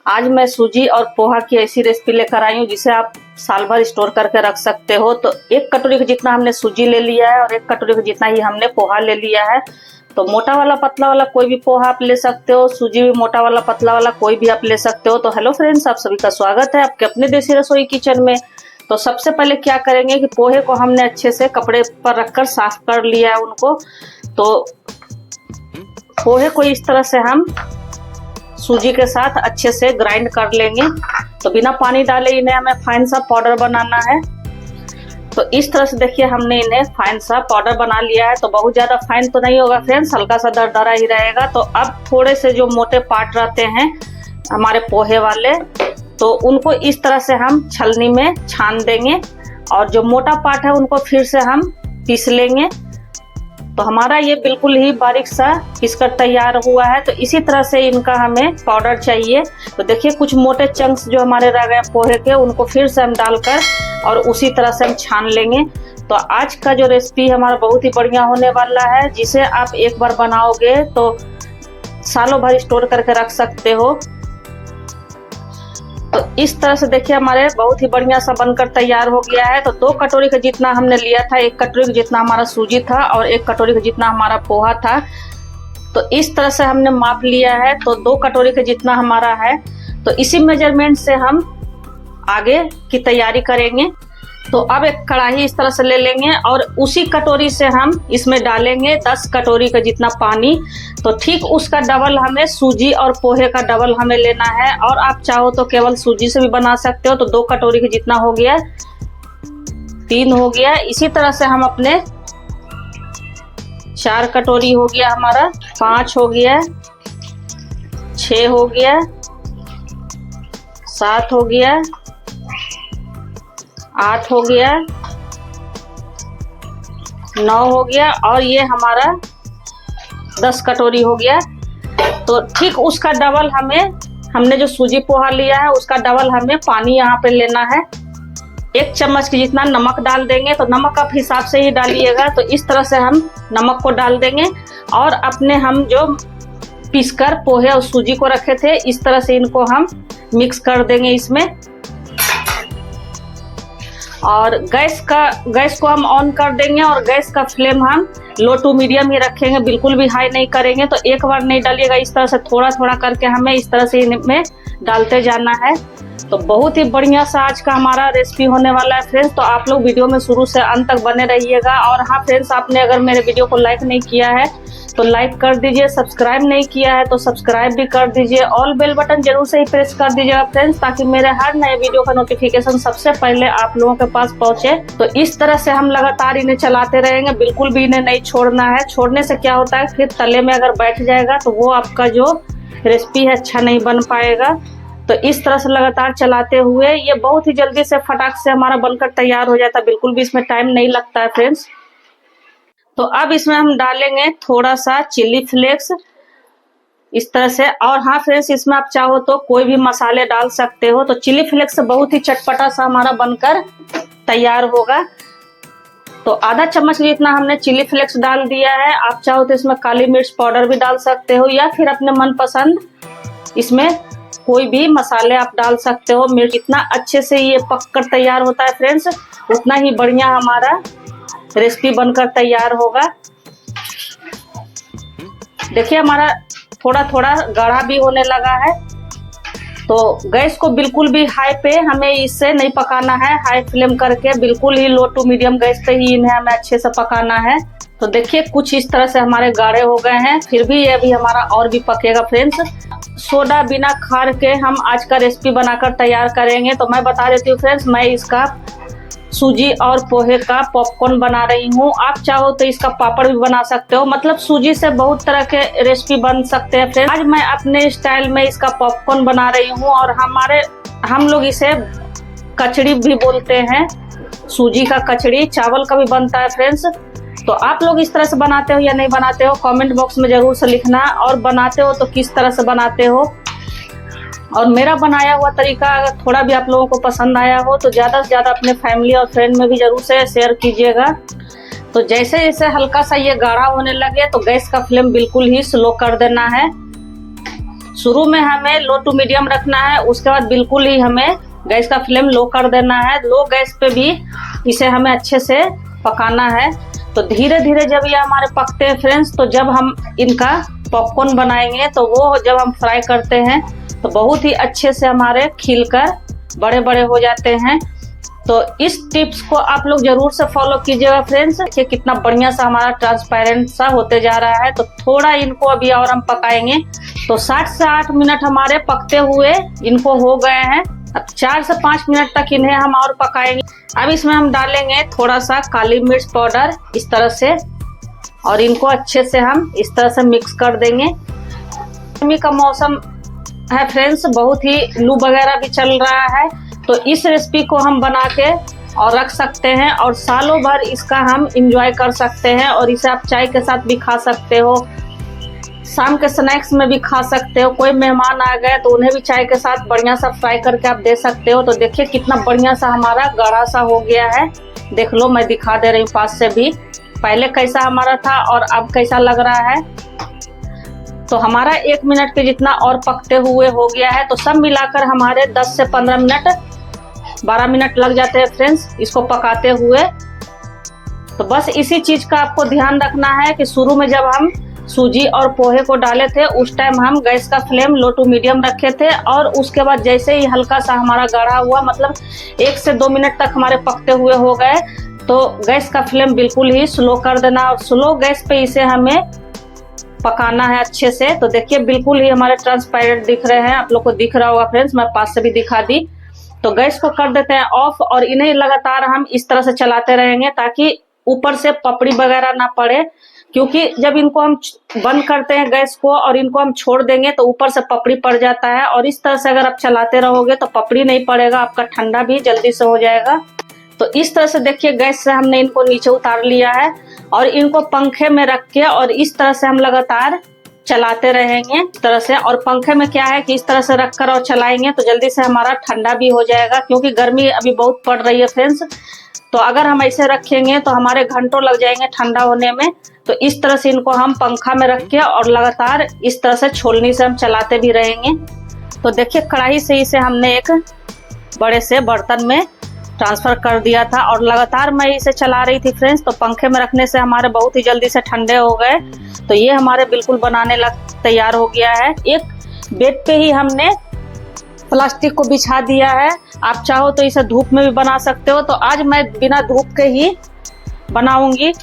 आज मैं सूजी और पोहा की ऐसी रेसिपी लेकर आई हूँ जिसे आप साल भर स्टोर करके रख सकते हो। तो एक कटोरी का जितना हमने सूजी ले लिया है और एक कटोरी का जितना ही हमने पोहा ले लिया है। तो मोटा वाला पतला वाला कोई भी पोहा आप ले सकते हो, सूजी भी मोटा वाला पतला वाला कोई भी आप ले सकते हो। तो हेलो फ्रेंड्स, आप सभी का स्वागत है आपके अपने देसी रसोई किचन में। तो सबसे पहले क्या करेंगे कि पोहे को हमने अच्छे से कपड़े पर रखकर साफ कर लिया है उनको। तो पोहे को इस तरह से हम सूजी के साथ अच्छे से ग्राइंड कर लेंगे। तो बिना पानी डाले इन्हें हमें फाइन सा पाउडर बनाना है। तो इस तरह से देखिए हमने इन्हें फाइन सा पाउडर बना लिया है। तो बहुत ज्यादा फाइन तो नहीं होगा फ्रेंड्स, हल्का सा दरदरा ही रहेगा। तो अब थोड़े से जो मोटे पार्ट रहते हैं हमारे पोहे वाले, तो उनको इस तरह से हम छलनी में छान देंगे और जो मोटा पार्ट है उनको फिर से हम पीस लेंगे। तो हमारा ये बिल्कुल ही बारीक सा पीसकर तैयार हुआ है। तो इसी तरह से इनका हमें पाउडर चाहिए। तो देखिए कुछ मोटे चंक्स जो हमारे रह गए पोहे के, उनको फिर से हम डालकर और उसी तरह से हम छान लेंगे। तो आज का जो रेसिपी हमारा बहुत ही बढ़िया होने वाला है, जिसे आप एक बार बनाओगे तो सालों भर स्टोर करके रख सकते हो। तो इस तरह से देखिए हमारे बहुत ही बढ़िया सा बनकर तैयार हो गया है। तो 2 कटोरी का जितना हमने लिया था, 1 कटोरी का जितना हमारा सूजी था और 1 कटोरी का जितना हमारा पोहा था। तो इस तरह से हमने माप लिया है। तो 2 कटोरी का जितना हमारा है, तो इसी मेजरमेंट से हम आगे की तैयारी करेंगे। तो अब एक कढ़ाई इस तरह से ले लेंगे और उसी कटोरी से हम इसमें डालेंगे 10 कटोरी का जितना पानी। तो ठीक उसका डबल हमें सूजी और पोहे का डबल हमें लेना है। और आप चाहो तो केवल सूजी से भी बना सकते हो। तो 2 कटोरी का जितना हो गया, 3 हो गया। इसी तरह से हम अपने 4 कटोरी हो गया हमारा, 5 हो गया, 6 हो गया, 7 हो गया, 8 हो गया, 9 हो गया और ये हमारा 10 कटोरी हो गया। तो ठीक उसका डबल हमने जो सूजी पोहा लिया है उसका डबल हमें पानी यहाँ पे लेना है। 1 चम्मच के जितना नमक डाल देंगे। तो नमक आप हिसाब से ही डालिएगा। तो इस तरह से हम नमक को डाल देंगे और अपने हम जो पीसकर पोहे और सूजी को रखे थे, इस तरह से इनको हम मिक्स कर देंगे इसमें। और गैस को हम ऑन कर देंगे और गैस का फ्लेम हम लो टू मीडियम ही रखेंगे, बिल्कुल भी हाई नहीं करेंगे। तो एक बार नहीं डालिएगा, इस तरह से थोड़ा थोड़ा करके हमें इस तरह से इनमें डालते जाना है। तो बहुत ही बढ़िया सा आज का हमारा रेसिपी होने वाला है फ्रेंड्स। तो आप लोग वीडियो में शुरू से अंत तक बने रहिएगा। और हाँ फ्रेंड्स, आपने अगर मेरे वीडियो को लाइक नहीं किया है तो लाइक कर दीजिए, सब्सक्राइब नहीं किया है तो सब्सक्राइब भी कर दीजिए, ऑल बेल बटन जरूर से ही प्रेस कर दीजिएगा फ्रेंड्स, ताकि मेरे हर नए वीडियो का नोटिफिकेशन सबसे पहले आप लोगों के पास पहुंचे। तो इस तरह से हम लगातार इन्हें चलाते रहेंगे, बिल्कुल भी इन्हें नहीं छोड़ना है। छोड़ने से क्या होता है, फिर तले में अगर बैठ जाएगा तो वो आपका जो रेसिपी है अच्छा नहीं बन पाएगा। तो इस तरह से लगातार चलाते हुए ये बहुत ही जल्दी से फटाक से हमारा बनकर तैयार हो जाता है, बिल्कुल भी इसमें टाइम नहीं लगता है फ्रेंड्स। तो अब इसमें हम डालेंगे थोड़ा सा चिली फ्लेक्स इस तरह से। और हाँ फ्रेंड्स, इसमें आप चाहो तो कोई भी मसाले डाल सकते हो। तो चिली फ्लेक्स से बहुत ही चटपटा सा हमारा बनकर तैयार होगा। तो आधा चम्मच जितना हमने चिली फ्लेक्स डाल दिया है। आप चाहो तो इसमें काली मिर्च पाउडर भी डाल सकते हो या फिर अपने मनपसंद इसमें कोई भी मसाले आप डाल सकते हो। मिर्च जितना अच्छे से ये पककर तैयार होता है फ्रेंड्स, उतना ही बढ़िया हमारा रेसिपी बनकर तैयार होगा। देखिए हमारा थोड़ा थोड़ा गाढ़ा भी होने लगा है। तो गैस को बिल्कुल भी हाई पे हमें इससे नहीं पकाना है, हाई फ्लेम करके बिल्कुल ही लो टू मीडियम गैस पे ही इन्हें हमें अच्छे से पकाना है। तो देखिए कुछ इस तरह से हमारे गाढ़े हो गए हैं, फिर भी ये भी हमारा और भी पकेगा फ्रेंड्स। सोडा बिना खार के हम आज का रेसिपी बनाकर तैयार करेंगे। तो मैं बता देती हूँ फ्रेंड्स, मैं इसका सूजी और पोहे का पॉपकॉर्न बना रही हूँ। आप चाहो तो इसका पापड़ भी बना सकते हो। मतलब सूजी से बहुत तरह के रेसिपी बन सकते हैं फ्रेंड्स। आज मैं अपने स्टाइल में इसका पॉपकॉर्न बना रही हूँ। और हम लोग इसे कचड़ी भी बोलते हैं, सूजी का कचड़ी, चावल का भी बनता है फ्रेंड्स। तो आप लोग इस तरह से बनाते हो या नहीं बनाते हो, कमेंट बॉक्स में जरूर से लिखना। और बनाते हो तो किस तरह से बनाते हो। और मेरा बनाया हुआ तरीका अगर थोड़ा भी आप लोगों को पसंद आया हो तो ज़्यादा से ज़्यादा अपने फैमिली और फ्रेंड में भी जरूर से शेयर कीजिएगा। तो जैसे जैसे हल्का सा ये गाढ़ा होने लगे तो गैस का फ्लेम बिल्कुल ही स्लो कर देना है। शुरू में हमें लो टू मीडियम रखना है, उसके बाद बिल्कुल ही हमें गैस का फ्लेम लो कर देना है। लो गैस पे भी इसे हमें अच्छे से पकाना है। तो धीरे धीरे जब ये हमारे पकते हैं फ्रेंड्स, तो जब हम इनका पॉपकॉर्न बनाएंगे तो वो जब हम फ्राई करते हैं तो बहुत ही अच्छे से हमारे खिलकर बड़े बड़े हो जाते हैं। तो इस टिप्स को आप लोग जरूर से फॉलो कीजिएगा फ्रेंड्स। देखिए कितना बढ़िया सा हमारा ट्रांसपेरेंट सा होते जा रहा है। तो थोड़ा इनको अभी और हम पकाएंगे। तो 7 से 8 मिनट हमारे पकते हुए इनको हो गए हैं। अब 4 से 5 मिनट तक इन्हें हम और पकाएंगे। अब इसमें हम डालेंगे थोड़ा सा काली मिर्च पाउडर इस तरह से, और इनको अच्छे से हम इस तरह से मिक्स कर देंगे। गर्मी का मौसम है फ्रेंड्स, बहुत ही लू वगैरह भी चल रहा है। तो इस रेसिपी को हम बना के और रख सकते हैं और सालों भर इसका हम इंजॉय कर सकते हैं। और इसे आप चाय के साथ भी खा सकते हो, शाम के स्नैक्स में भी खा सकते हो। कोई मेहमान आ गए तो उन्हें भी चाय के साथ बढ़िया सा फ्राई करके आप दे सकते हो। तो देखिए कितना बढ़िया सा हमारा गाढ़ा सा हो गया है। देख लो, मैं दिखा दे रही हूँ पास से भी, पहले कैसा हमारा था और अब कैसा लग रहा है। तो हमारा 1 मिनट के जितना और पकते हुए हो गया है। तो सब मिलाकर हमारे 10 से 15 मिनट 12 मिनट लग जाते हैं फ्रेंड्स इसको पकाते हुए। तो बस इसी चीज का आपको ध्यान रखना है कि शुरू में जब हम सूजी और पोहे को डाले थे उस टाइम हम गैस का फ्लेम लो टू मीडियम रखे थे, और उसके बाद जैसे ही हल्का सा हमारा गाढ़ा हुआ, मतलब 1 से 2 मिनट तक हमारे पकते हुए हो गए, तो गैस का फ्लेम बिल्कुल ही स्लो कर देना और स्लो गैस पे इसे हमें पकाना है अच्छे से। तो देखिए बिल्कुल ही हमारे ट्रांसपेरेंट दिख रहे हैं, आप लोग को दिख रहा होगा फ्रेंड्स, मैं पास से भी दिखा दी। तो गैस को कर देते हैं ऑफ और इन्हें लगातार हम इस तरह से चलाते रहेंगे ताकि ऊपर से पपड़ी वगैरह ना पड़े, क्योंकि जब इनको हम बंद करते हैं गैस को और इनको हम छोड़ देंगे तो ऊपर से पपड़ी पड़ जाता है। और इस तरह से अगर आप चलाते रहोगे तो पपड़ी नहीं पड़ेगा, आपका ठंडा भी जल्दी से हो जाएगा। तो इस तरह से देखिए गैस से हमने इनको नीचे उतार लिया है और इनको पंखे में रख के और इस तरह से हम लगातार चलाते रहेंगे इस तरह से। और पंखे में क्या है कि इस तरह से रखकर और चलाएंगे तो जल्दी से हमारा ठंडा भी हो जाएगा, क्योंकि गर्मी अभी बहुत पड़ रही है फ्रेंड्स। तो अगर हम ऐसे रखेंगे तो हमारे घंटों लग जाएंगे ठंडा होने में। तो इस तरह से इनको हम पंखा में रख के और लगातार इस तरह से छोलनी से हम चलाते भी रहेंगे। तो देखिए कढ़ाई से इसे हमने एक बड़े से बर्तन में ट्रांसफर कर दिया था और लगातार मैं इसे चला रही थी फ्रेंड्स। तो पंखे में रखने से हमारे बहुत ही जल्दी से ठंडे हो गए। तो ये हमारे बिल्कुल बनाने तैयार हो गया है। एक बेड पे ही हमने प्लास्टिक को बिछा दिया है, आप चाहो तो इसे धूप में भी बना सकते हो। तो आज मैं बिना धूप के ही बनाऊंगी।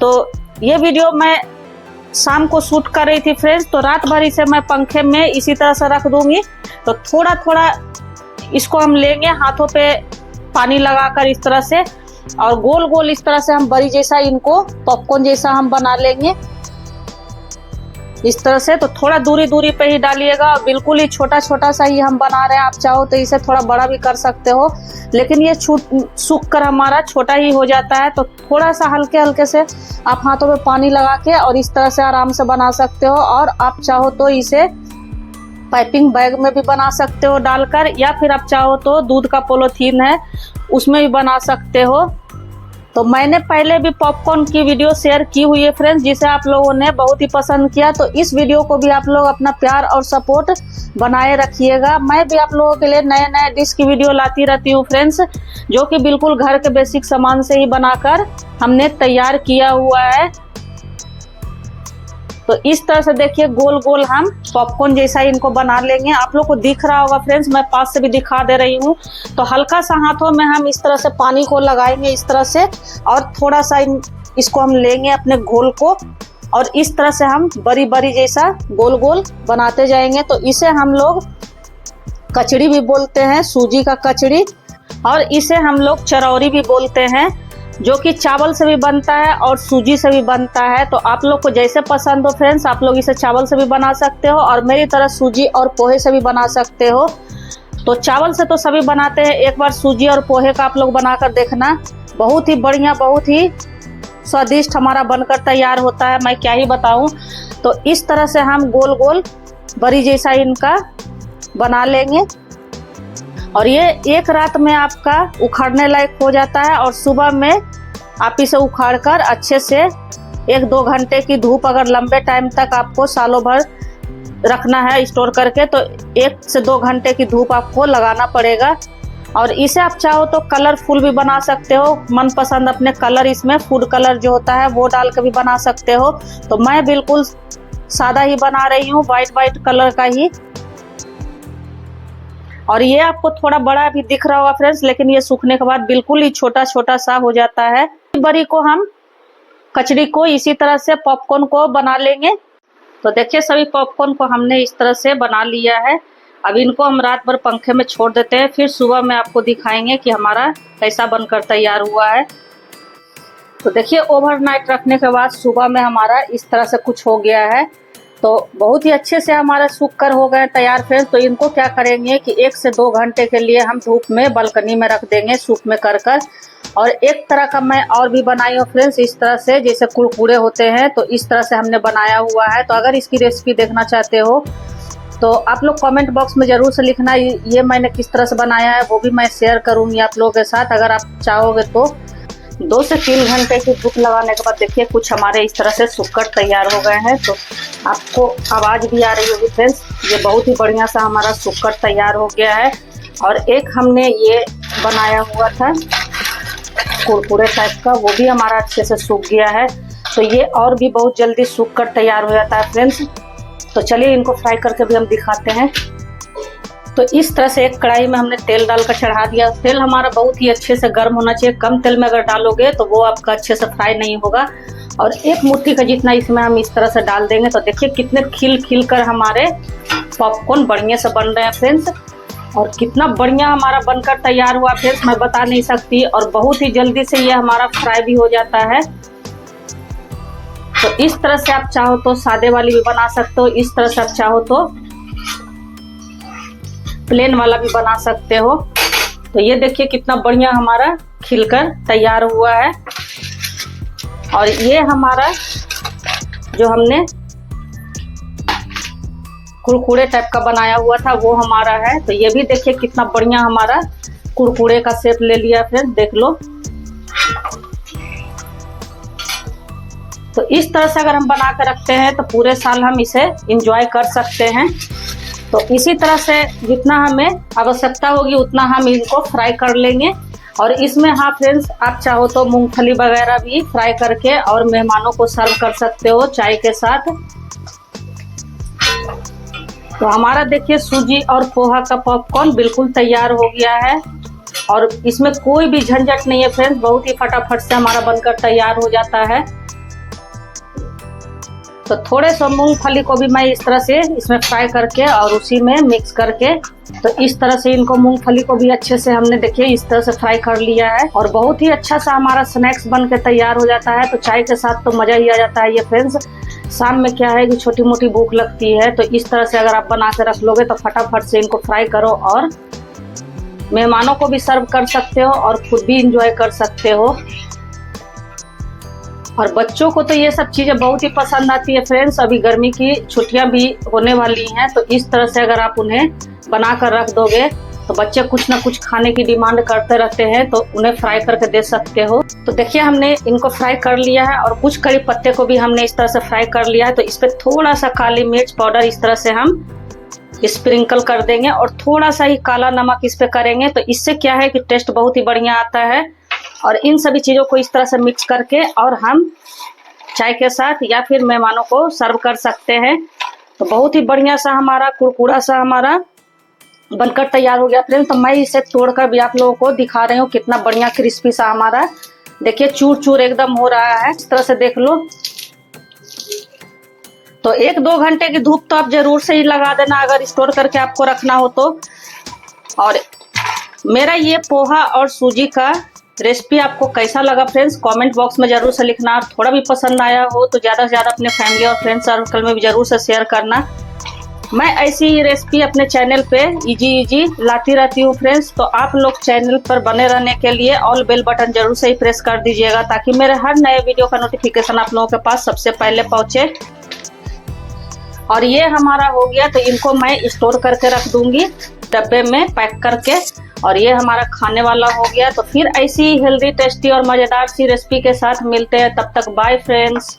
तो ये वीडियो मैं शाम को शूट कर रही थी फ्रेंड्स, तो रात भर इसे मैं पंखे में इसी तरह से रख दूंगी। तो थोड़ा थोड़ा इसको हम लेंगे हाथों पे पानी लगाकर इस तरह से, और गोल गोल इस तरह से हम बड़ी जैसा इनको पॉपकॉर्न जैसा हम बना लेंगे इस तरह से। तो थोड़ा दूरी दूरी पे ही डालिएगा और बिल्कुल ही छोटा छोटा सा ही हम बना रहे हैं। आप चाहो तो इसे थोड़ा बड़ा भी कर सकते हो, लेकिन ये सूख कर हमारा छोटा ही हो जाता है। तो थोड़ा सा हल्के हल्के से आप हाथों में पानी लगा के और इस तरह से आराम से बना सकते हो। और आप चाहो तो इसे पाइपिंग बैग में भी बना सकते हो डालकर, या फिर आप चाहो तो दूध का पॉलीथीन है उसमें भी बना सकते हो। तो मैंने पहले भी पॉपकॉर्न की वीडियो शेयर की हुई है फ्रेंड्स, जिसे आप लोगों ने बहुत ही पसंद किया। तो इस वीडियो को भी आप लोग अपना प्यार और सपोर्ट बनाए रखिएगा। मैं भी आप लोगों के लिए नए नए डिश की वीडियो लाती रहती हूँ फ्रेंड्स, जो कि बिल्कुल घर के बेसिक सामान से ही बनाकर हमने तैयार किया हुआ है। तो इस तरह से देखिए गोल गोल हम पॉपकॉर्न जैसा इनको बना लेंगे। आप लोग को दिख रहा होगा फ्रेंड्स, मैं पास से भी दिखा दे रही हूँ। तो हल्का सा हाथों में हम इस तरह से पानी को लगाएंगे इस तरह से, और थोड़ा सा इसको हम लेंगे अपने घोल को और इस तरह से हम बड़ी बड़ी जैसा गोल गोल बनाते जाएंगे। तो इसे हम लोग कचड़ी भी बोलते हैं, सूजी का कचड़ी, और इसे हम लोग चरौरी भी बोलते हैं, जो कि चावल से भी बनता है और सूजी से भी बनता है। तो आप लोग को जैसे पसंद हो फ्रेंड्स, आप लोग इसे चावल से भी बना सकते हो और मेरी तरह सूजी और पोहे से भी बना सकते हो। तो चावल से तो सभी बनाते हैं, एक बार सूजी और पोहे का आप लोग बनाकर देखना, बहुत ही बढ़िया, बहुत ही स्वादिष्ट हमारा बनकर तैयार होता है, मैं क्या ही बताऊं। तो इस तरह से हम गोल गोल बड़ी जैसा इनका बना लेंगे और ये एक रात में आपका उखाड़ने लायक हो जाता है। और सुबह में आप इसे उखाड़कर अच्छे से 1-2 घंटे की धूप, अगर लंबे टाइम तक आपको सालों भर रखना है स्टोर करके तो 1 से 2 घंटे की धूप आपको लगाना पड़ेगा। और इसे आप चाहो तो कलरफुल भी बना सकते हो, मनपसंद अपने कलर, इसमें फूड कलर जो होता है वो डाल के भी बना सकते हो। तो मैं बिल्कुल सादा ही बना रही हूँ, वाइट कलर का ही। और ये आपको थोड़ा बड़ा भी दिख रहा होगा फ्रेंड्स, लेकिन ये सूखने के बाद बिल्कुल ही छोटा छोटा सा हो जाता है। बड़ी को हम कचड़ी को इसी तरह से पॉपकॉर्न को बना लेंगे। तो देखिए सभी पॉपकॉर्न को हमने इस तरह से बना लिया है। अब इनको हम रात भर पंखे में छोड़ देते हैं, फिर सुबह में आपको दिखाएंगे कि हमारा कैसा बनकर तैयार हुआ है। तो देखिए ओवरनाइट रखने के बाद सुबह में हमारा इस तरह से कुछ हो गया है। तो बहुत ही अच्छे से हमारा सूख कर हो गए तैयार फ्रेंड्स। तो इनको क्या करेंगे कि 1 से 2 घंटे के लिए हम धूप में बालकनी में रख देंगे सूप में कर। और एक तरह का मैं और भी बनाई हूँ फ्रेंड्स, इस तरह से जैसे कुरकुरे होते हैं, तो इस तरह से हमने बनाया हुआ है। तो अगर इसकी रेसिपी देखना चाहते हो तो आप लोग कमेंट बॉक्स में ज़रूर से लिखना, ये मैंने किस तरह से बनाया है वो भी मैं शेयर करूँगी आप लोगों के साथ अगर आप चाहोगे तो। 2 से 3 घंटे की धूप लगाने के बाद देखिए कुछ हमारे इस तरह से सूखकर तैयार हो गए हैं। तो आपको आवाज़ भी आ रही होगी फ्रेंड्स, ये बहुत ही बढ़िया सा हमारा सूखकर तैयार हो गया है। और एक हमने ये बनाया हुआ था कुरकुरे टाइप का, वो भी हमारा अच्छे से सूख गया है। तो ये और भी बहुत जल्दी सूख कर तैयार हो जाता है फ्रेंड्स। तो चलिए इनको फ्राई करके भी हम दिखाते हैं। तो इस तरह से एक कढ़ाई में हमने तेल डालकर चढ़ा दिया। तेल हमारा बहुत ही अच्छे से गर्म होना चाहिए, कम तेल में अगर डालोगे तो वो आपका अच्छे से फ्राई नहीं होगा। और 1 मुट्ठी का जितना इसमें हम इस तरह से डाल देंगे। तो देखिए कितने खिल कर हमारे पॉपकॉर्न बढ़िया से बन रहे हैं फ्रेंड्स। और कितना बढ़िया हमारा बनकर तैयार हुआ फ्रेंड्स, मैं बता नहीं सकती। और बहुत ही जल्दी से ये हमारा फ्राई भी हो जाता है। तो इस तरह से आप चाहो तो सादे वाली भी बना सकते हो, इस तरह से आप चाहो तो प्लेन वाला भी बना सकते हो। तो ये देखिए कितना बढ़िया हमारा खिलकर तैयार हुआ है। और ये हमारा जो हमने कुरकुरे टाइप का बनाया हुआ था वो हमारा है। तो ये भी देखिए कितना बढ़िया हमारा कुरकुरे का शेप ले लिया फ्रेंड्स, देख लो। तो इस तरह से अगर हम बना कर रखते हैं तो पूरे साल हम इसे एंजॉय कर सकते हैं। तो इसी तरह से जितना हमें आवश्यकता होगी उतना हम इनको फ्राई कर लेंगे। और इसमें हाँ फ्रेंड्स, आप चाहो तो मूंगफली वगैरह भी फ्राई करके और मेहमानों को सर्व कर सकते हो चाय के साथ। तो हमारा देखिए सूजी और पोहा का पॉपकॉर्न बिल्कुल तैयार हो गया है। और इसमें कोई भी झंझट नहीं है फ्रेंड्स, बहुत ही फटाफट से हमारा बनकर तैयार हो जाता है। तो थोड़े से मूंगफली को भी मैं इस तरह से इसमें फ्राई करके और उसी में मिक्स करके, तो इस तरह से इनको मूंगफली को भी अच्छे से हमने देखिए इस तरह से फ्राई कर लिया है। और बहुत ही अच्छा सा हमारा स्नैक्स बन के तैयार हो जाता है। तो चाय के साथ तो मज़ा ही आ जाता है ये फ्रेंड्स। शाम में क्या है कि छोटी मोटी भूख लगती है, तो इस तरह से अगर आप बना के रख लोगे तो फटाफट से इनको फ्राई करो और मेहमानों को भी सर्व कर सकते हो और खुद भी इंजॉय कर सकते हो। और बच्चों को तो ये सब चीज़ें बहुत ही पसंद आती है फ्रेंड्स। अभी गर्मी की छुट्टियां भी होने वाली हैं, तो इस तरह से अगर आप उन्हें बना कर रख दोगे तो बच्चे कुछ ना कुछ खाने की डिमांड करते रहते हैं, तो उन्हें फ्राई करके दे सकते हो। तो देखिए हमने इनको फ्राई कर लिया है और कुछ कड़ी पत्ते को भी हमने इस तरह से फ्राई कर लिया है। तो इस पर थोड़ा सा काली मिर्च पाउडर इस तरह से हम स्प्रिंकल कर देंगे और थोड़ा सा ही काला नमक इस पे करेंगे। तो इससे क्या है कि टेस्ट बहुत ही बढ़िया आता है। और इन सभी चीज़ों को इस तरह से मिक्स करके और हम चाय के साथ या फिर मेहमानों को सर्व कर सकते हैं। तो बहुत ही बढ़िया सा हमारा कुरकुरा सा हमारा बनकर तैयार हो गया फ्रेंड्स। तो मैं इसे तोड़कर भी आप लोगों को दिखा रही हूँ कितना बढ़िया क्रिस्पी सा हमारा देखिए चूर चूर एकदम हो रहा है, इस तरह से देख लो। तो 1-2 घंटे की धूप तो आप जरूर से ही लगा देना अगर स्टोर करके आपको रखना हो तो। और मेरा ये पोहा और सूजी का रेसिपी आपको कैसा लगा फ्रेंड्स, कमेंट बॉक्स में जरूर से लिखना। और थोड़ा भी पसंद आया हो तो ज़्यादा से ज़्यादा अपने फैमिली और फ्रेंड सर्कल में भी जरूर से शेयर करना। मैं ऐसी ही रेसिपी अपने चैनल पे इजी लाती रहती हूँ फ्रेंड्स। तो आप लोग चैनल पर बने रहने के लिए ऑल बेल बटन जरूर से ही प्रेस कर दीजिएगा, ताकि मेरे हर नए वीडियो का नोटिफिकेशन आप लोगों के पास सबसे पहले पहुँचे। और ये हमारा हो गया, तो इनको मैं स्टोर करके रख दूंगी डब्बे में पैक करके। और ये हमारा खाने वाला हो गया। तो फिर ऐसी हेल्दी टेस्टी और मज़ेदार सी रेसिपी के साथ मिलते हैं, तब तक बाय फ्रेंड्स।